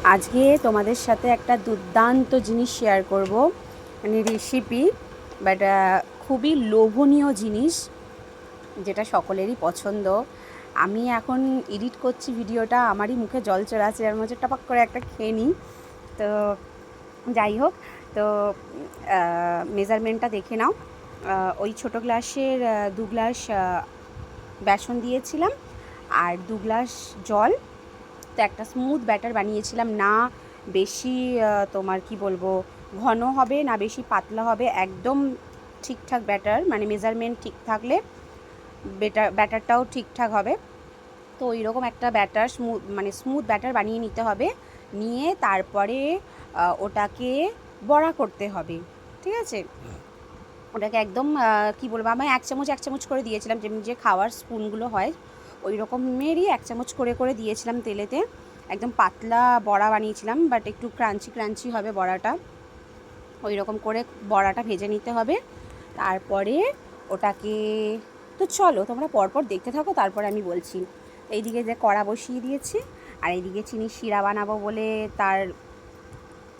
আজকে তোমাদের সাথে একটা দুর্দান্ত জিনিস শেয়ার করব, মানে রেসিপি, বাট খুবই লোভনীয় জিনিস, যেটা সকলেরই পছন্দ। আমি এখন এডিট করছি ভিডিওটা, আমারই মুখে জল চলে আসছে, এর মধ্যে টপাক করে একটা খেয়ে নিই। তো যাই হোক, তো মেজারমেন্টটা দেখে নাও। ওই ছোটো গ্লাসের 2 গ্লাস বেসন দিয়েছিলাম, আর 2 গ্লাস জল। তো একটা স্মুথ ব্যাটার বানিয়েছিলাম, না বেশি তোমার কি বলবো ঘন হবে, না বেশি পাতলা হবে, একদম ঠিকঠাক ব্যাটার, মানে মেজারমেন্ট ঠিক থাকলে ব্যাটারটাও ঠিকঠাক হবে। তো ওই রকম একটা ব্যাটার, স্মুথ ব্যাটার বানিয়ে নিতে হবে। নিয়ে তারপরে ওটাকে বড়া করতে হবে, ঠিক আছে? ওটাকে একদম কি বলবো, আমি 1 চামচ করে দিয়েছিলাম, যেমনি যে খাওয়ার স্পুনগুলো হয় ওই রকমেরই 1 চামচ করে দিয়েছিলাম তেলেতে। একদম পাতলা বড়া বানিয়েছিলাম, বাট একটু ক্রাঞ্চি হবে বড়াটা। ওই রকম করে বড়াটা ভেজে নিতে হবে। তারপরে ওটাকে, তো চলো তোমরা পরপর দেখতে থাকো, তারপরে আমি বলছি। এইদিকে যে কড়া বসিয়ে দিয়েছি, আর এইদিকে চিনির শিরা বানাবো বলে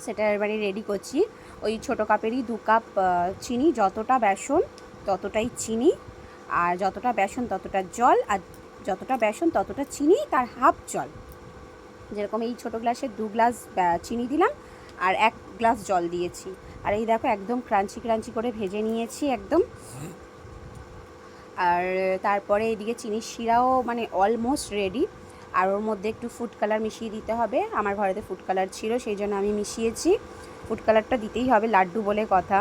সেটা এবারে রেডি করছি। ওই ছোটো কাপেরই 2 কাপ চিনি, যতটা বেসন ততটাই চিনি, আর যতটা বেসন ততটা জল, আর যতটা বেসন ততটা চিনি, তার হাফ জল। যেরকম এই ছোটো গ্লাসের 2 গ্লাস চিনি দিলাম, আর 1 গ্লাস জল দিয়েছি। আর এই দেখো একদম ক্রাঞ্চি করে ভেজে নিয়েছি একদম। আর তারপরে এদিকে চিনির শিরাও মানে অলমোস্ট রেডি। আর ওর মধ্যে একটু ফুড কালার মিশিয়ে দিতে হবে, আমার ঘরেতে ফুড কালার ছিল সেই জন্য আমি মিশিয়েছি। ফুড কালারটা দিতেই হবে, লাড্ডু বলে কথা,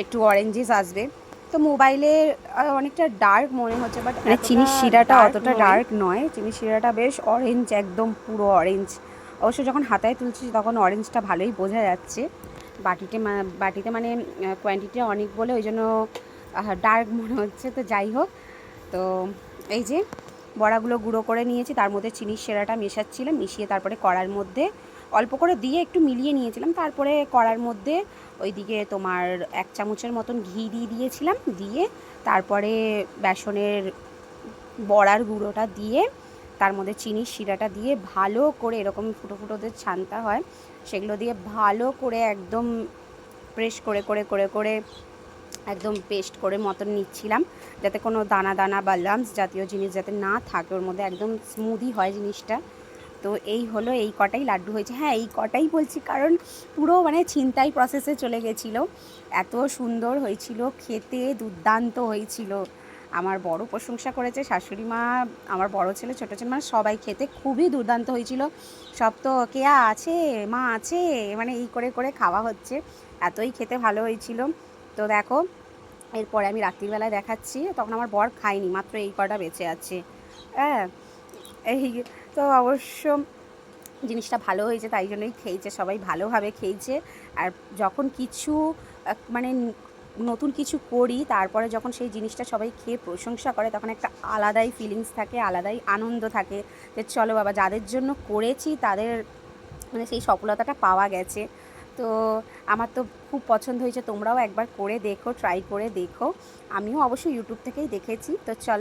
একটু অরেঞ্জেস আসবে। তো মোবাইলে অনেকটা ডার্ক মনে হচ্ছে, বাট মানে চিনির শিরাটা অতটা ডার্ক নয়, চিনির শিরাটা বেশ অরেঞ্জ, একদম পুরো অরেঞ্জ। অবশ্য যখন হাতায় তুলছি তখন অরেঞ্জটা ভালোই বোঝা যাচ্ছে। বাটিতে মানে কোয়ান্টিটিটা অনেক বলে ওই জন্য ডার্ক মনে হচ্ছে। তো যাই হোক, তো এই যে বড়াগুলো গুঁড়ো করে নিয়েছি, তার মধ্যে চিনির শিরাটা মেশাচ্ছিলাম, মিশিয়ে তারপরে কড়ার মধ্যে অল্প করে দিয়ে একটু মিলিয়ে নিয়েছিলাম। তারপরে কড়ার মধ্যে ওইদিকে তোমার 1 চামচের মতন ঘি দিয়ে দিয়েছিলাম, দিয়ে তারপরে বেসনের বড়ার গুঁড়োটা দিয়ে, তার মধ্যে চিনির শিরাটা দিয়ে ভালো করে, এরকম ফুটো ফুটোদের ছানটা হয় সেগুলো দিয়ে ভালো করে একদম প্রেস করে একদম পেস্ট করে মতন নিচ্ছিলাম, যাতে কোনো দানা দানা বা লাম্পস জাতীয় জিনিস যাতে না থাকে ওর মধ্যে, একদম স্মুদি হয় জিনিসটা। তো এই হলো, এই কটাই লাড্ডু হয়েছে। হ্যাঁ, এই কটাই বলছি কারণ পুরো মানে ছিনতাই প্রসেসে চলে গেছিলো, এত সুন্দর হয়েছিল, খেতে দুর্দান্ত হয়েছিল। আমার বড় প্রশংসা করেছে, শাশুড়ি মা, আমার বড় ছেলে, ছোটো ছেলে, মানে সবাই খেতে খুবই দুর্দান্ত হয়েছিল। সব তো কেয়া আছে, মা আছে, মানে এই করে খাওয়া হচ্ছে, এতই খেতে ভালো হয়েছিল। তো দেখো, এরপরে আমি রাত্রিবেলায় দেখাচ্ছি, তখন আমার বর খায়নি, মাত্র এই কটা বেঁচে আছে। হ্যাঁ, এই তো অবশ্য জিনিসটা ভালো হয়েছে, তাই জন্যই খেয়েছে, সবাই ভালোভাবে খেয়েছে। আর যখন কিছু মানে নতুন কিছু করি, তারপরে যখন সেই জিনিসটা সবাই খেয়ে প্রশংসা করে, তখন একটা আলাদাই ফিলিংস থাকে, আলাদাই আনন্দ থাকে, যে চলো বাবা, যাদের জন্য করেছি তাদের মানে সেই সফলতাটা পাওয়া গেছে। তো আমার তো খুব পছন্দ হয়েছে, তোমরাও একবার করে দেখো, ট্রাই করে দেখো। আমিও অবশ্যই ইউটিউব থেকেই দেখেছি। তো চলো।